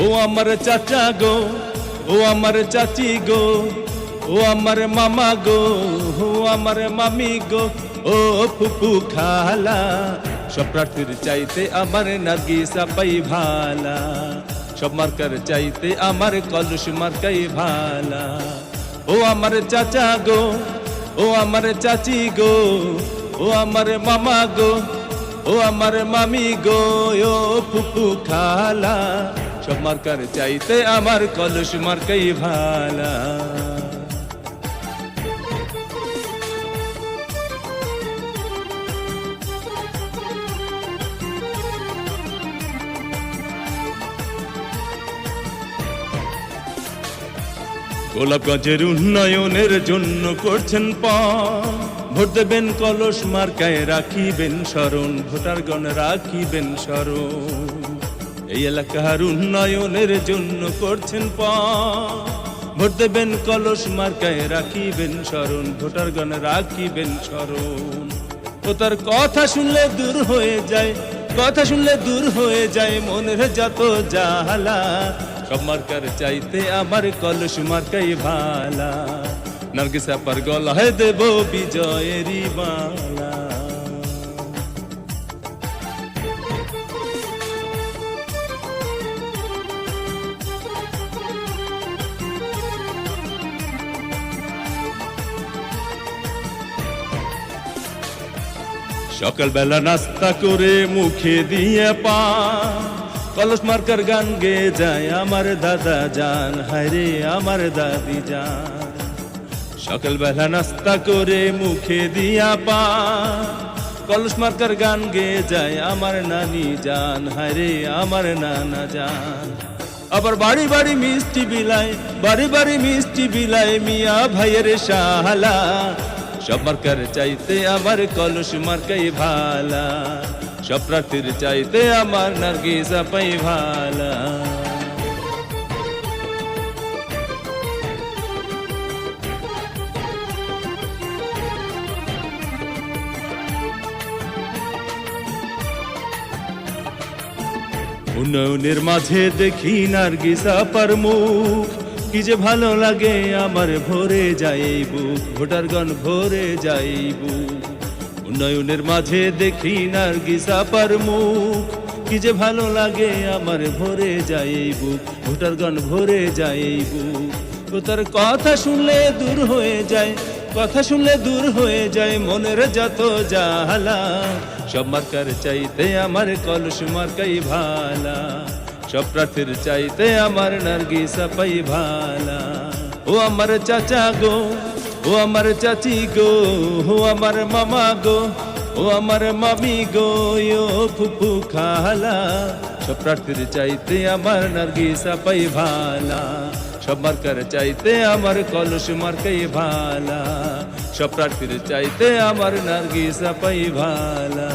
ও আমার চাচা গো, ও আমার চাচি গো, ও আমার মামা গো, ও আমার মামি গো, ও ফুপু খালা, সব প্রার্থীর চাইতে আমার নার্গিসা পাই ভালা, সব মার্কার চাইতে আমার কলস মার্কাই ভালা। ও আমার চাচা গো, ও আমার চাচি গো, ও আমার মামা গো, ও আমার মামি গো, ও ফুপু খালা, সব মার্কার চাইতে আমার কলস মার্কাই ভালা। গোলাপগঞ্জের উন্নয়নের জন্য করছেন পণ, ভোট দেবেন কলস মার্কায়, রাখিবেন স্মরণ, ভোটারগণ রাখিবেন স্মরণ। এই এলাকার উন্নয়নের জন্য করছেন পণ, ভোট দেবেন কলস মার্কায়, রাখিবেন স্মরণ, ভোটারগণ রাখিবেন স্মরণ। ও তার কথা শুনলে দূর হয়ে যায়, কথা শুনলে দূর হয়ে যায় মনের যত জ্বালা, সব মার্কার চাইতে আমার কলস মার্কাই ভালা, নার্গিসা পার গলায় দেব বিজয়েরই মালা। সকালবেলা নাস্তা করে মুখে দিয়ে পান, কলস মার্কার গান গেয়ে যায় আমার দাদা জান, হায়রে আমার দাদি জান। সকালবেলা নাস্তা করে মুখে দিয়া পান, কলস মার্কার গান গেয়ে যায় আমার নানি জান, হায়রে আমার নানা জান। আবার বাড়ি বাড়ি মিষ্টি বিলায়, বাড়ি বাড়ি মিষ্টি বিলায় মিয়া ভাইয়ের শালা, সব মার্কার চাইতে আমার কলস মার্কাই ভালা, সব প্রার্থীর চাইতে আমার নার্গিসা পাই ভালা। উন্নয়নের মাঝে দেখি নার্গিসা পার মুখ, কি যে ভালো লাগে আমার ভরে যায় বুক, ভোটারগণ ভরে যায় বুক। উন্নয়নের মাঝে দেখি নার্গিসা পার মুখ, কি যে ভালো লাগে আমার ভরে যায় বুক, ভোটারগণ ভরে যায় বুক। ও তার কথা শুনলে দূর হয়ে যায়, কথা শুনলে দূর হয়ে যায় মনের যত জ্বালা, সব মার্কার চাইতে আমার কলস মার্কাই ভালা, সব প্রার্থীর চাইতে আমার নার্গিসা পাই ভালা। ও আমার চাচা গো, ও আমার চাচি গো, ও আমার মামা গো, ও আমার মামি গো, ও ফুপু খালা, সব প্রার্থীর চাইতে আমার নার্গিসা পাই ভালা, সব মার্কার চাইতে আমার কলস মার্কাই ভালা, সব প্রার্থীর চাইতে আমার নার্গিসা পাই ভালা।